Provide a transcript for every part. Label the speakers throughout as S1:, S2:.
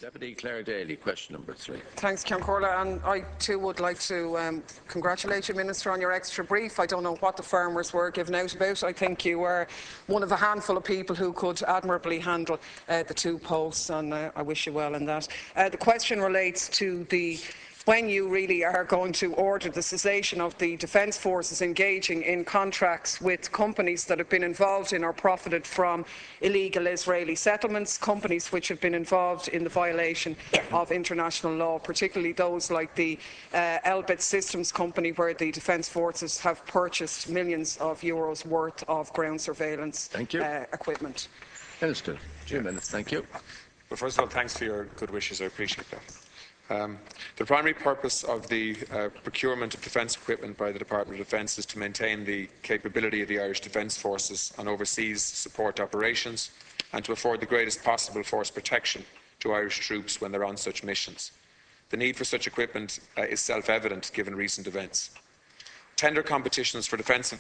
S1: Deputy Clare Daly, question number 3.
S2: Thanks, Ceann Comhairle, and I too would like to congratulate you, Minister, on your extra brief. I don't know what the farmers were giving out about. I think you were one of a handful of people who could admirably handle the 2 posts, and I wish you well in that. The question relates to when you really are going to order the cessation of the Defence Forces engaging in contracts with companies that have been involved in or profited from illegal Israeli settlements, companies which have been involved in the violation of international law, particularly those like the Elbit Systems company, where the Defence Forces have purchased millions of euros worth of ground surveillance equipment.
S1: Minister, 2 minutes. Thank you.
S3: Well, first of all, thanks for your good wishes. I appreciate that. The primary purpose of the procurement of defence equipment by the Department of Defence is to maintain the capability of the Irish Defence Forces on overseas support operations and to afford the greatest possible force protection to Irish troops when they're on such missions. The need for such equipment is self-evident given recent events. Tender competitions for defence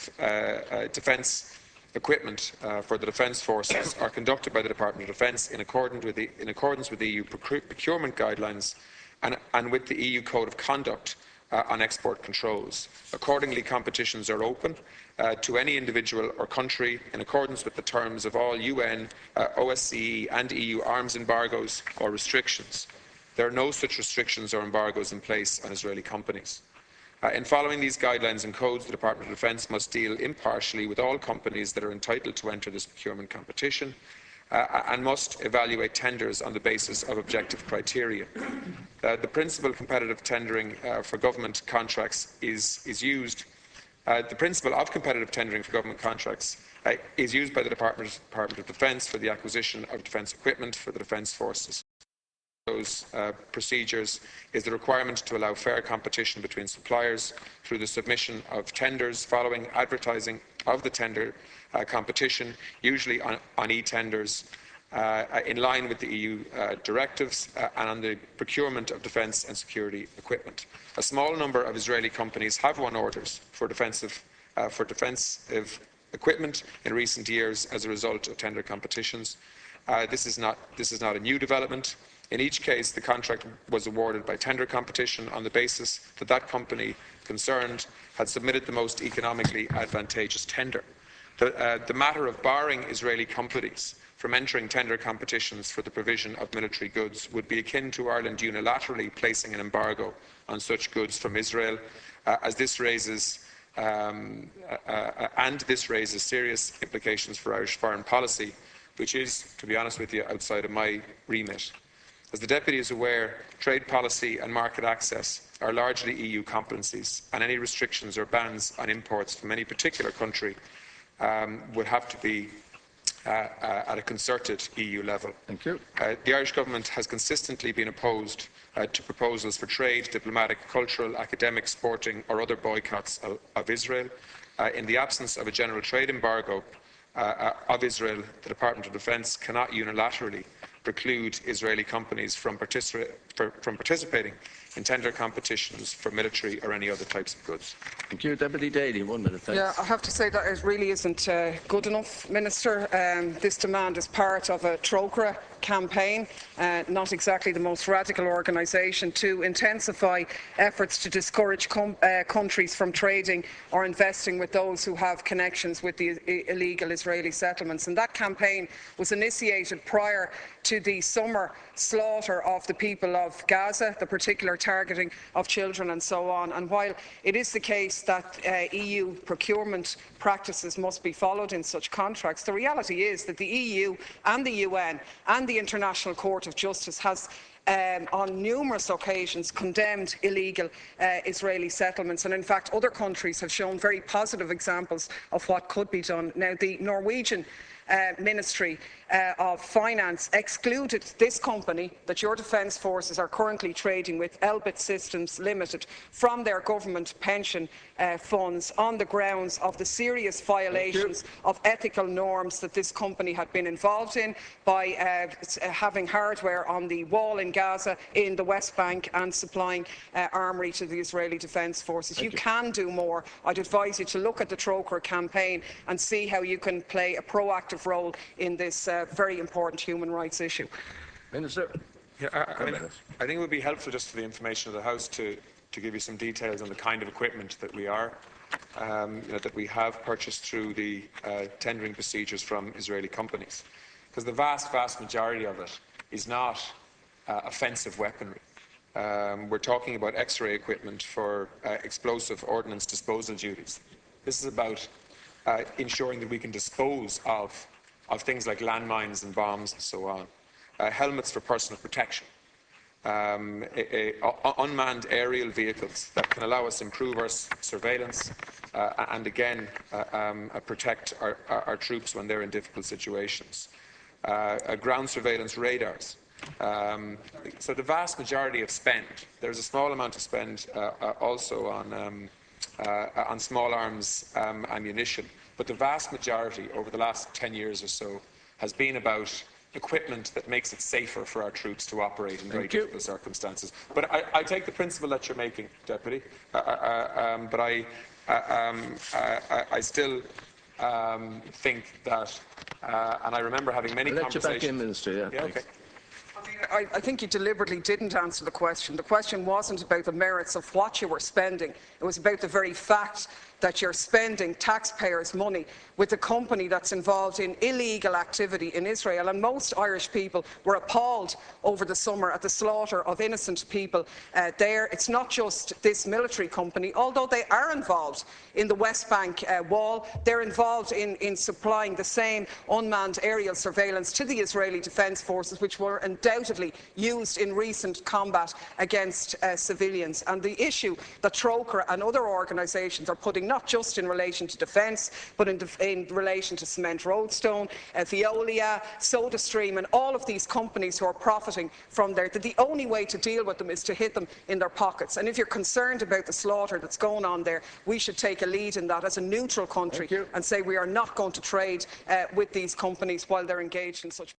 S3: equipment for the Defence Forces are conducted by the Department of Defence in accordance with the EU procurement guidelines and with the EU Code of Conduct on export controls. Accordingly, competitions are open to any individual or country in accordance with the terms of all UN, OSCE and EU arms embargoes or restrictions. There are no such restrictions or embargoes in place on Israeli companies. In following these guidelines and codes, the Department of Defence must deal impartially with all companies that are entitled to enter this procurement competition and must evaluate tenders on the basis of objective criteria. The principle of competitive tendering for government contracts is used. The principle of competitive tendering for government contracts is used by the Department of Defence for the acquisition of defence equipment for the Defence Forces. Those procedures is the requirement to allow fair competition between suppliers through the submission of tenders following advertising of the tender competition, usually on e-tenders, in line with the EU directives and on the procurement of defence and security equipment. A small number of Israeli companies have won orders for defensive equipment in recent years as a result of tender competitions. This is not a new development. In each case, the contract was awarded by tender competition on the basis that that company concerned had submitted the most economically advantageous tender. The matter of barring Israeli companies from entering tender competitions for the provision of military goods would be akin to Ireland unilaterally placing an embargo on such goods from Israel, as this raises serious implications for Irish foreign policy, which is, to be honest with you, outside of my remit. As the Deputy is aware, trade policy and market access are largely EU competencies, and any restrictions or bans on imports from any particular country would have to be at a concerted EU level.
S1: Thank you.
S3: The Irish Government has consistently been opposed to proposals for trade, diplomatic, cultural, academic, sporting or other boycotts of Israel. In the absence of a general trade embargo of Israel, the Department of Defence cannot unilaterally preclude Israeli companies from participating in tender competitions for military or any other types of goods.
S1: Thank you. Deputy Daly, 1 minute. Thanks.
S2: Yeah, I have to say that it really isn't good enough, Minister. This demand is part of a Trócaire campaign, not exactly the most radical organisation, to intensify efforts to discourage countries from trading or investing with those who have connections with the illegal Israeli settlements. And that campaign was initiated prior to the summer slaughter of the people of Gaza, the particular targeting of children and so on. And while it is the case that EU procurement practices must be followed in such contracts, the reality is that the EU and the UN and the International Court of Justice has on numerous occasions condemned illegal Israeli settlements, and in fact other countries have shown very positive examples of what could be done. Now, the Norwegian Ministry of Finance excluded this company that your Defence Forces are currently trading with, Elbit Systems Limited, from their government pension funds on the grounds of the serious violations of ethical norms that this company had been involved in by having hardware on the wall in Gaza, in the West Bank, and supplying armoury to the Israeli Defence Forces. You can do more. I'd advise you to look at the Trócaire campaign and see how you can play a proactive role in this very important human rights issue.
S1: Minister.
S3: Yeah, I think it would be helpful just for the information of the House to give you some details on the kind of equipment that we are, that we have purchased through the tendering procedures from Israeli companies. Because the vast majority of it is not offensive weaponry. We're talking about X-ray equipment for explosive ordnance disposal duties. This is about ensuring that we can dispose of things like landmines and bombs and so on. Helmets for personal protection. Unmanned aerial vehicles that can allow us to improve our surveillance and again protect our troops when they're in difficult situations. Ground surveillance radars. So the vast majority of spend, there's a small amount of spend also on small arms ammunition, but the vast majority over the last 10 years or so has been about equipment that makes it safer for our troops to operate in very difficult circumstances. But I take the principle that you're making, Deputy, but I still think that, and I remember having many conversations.
S1: Let you back in, Minister.
S3: Yeah, okay.
S2: I think you deliberately didn't answer the question. The question wasn't about the merits of what you were spending. It was about the very fact that you're spending taxpayers' money with a company that's involved in illegal activity in Israel. And most Irish people were appalled over the summer at the slaughter of innocent people there. It's not just this military company, although they are involved in the West Bank wall. They're involved in supplying the same unmanned aerial surveillance to the Israeli Defence Forces, which were undoubtedly used in recent combat against civilians. And the issue that Trócaire and other organisations are putting, not just in relation to defence, but in relation to Cement Roadstone, Veolia, SodaStream, and all of these companies who are profiting from there, that the only way to deal with them is to hit them in their pockets. And if you're concerned about the slaughter that's going on there, we should take a lead in that as a neutral country and say we are not going to trade with these companies while they're engaged in such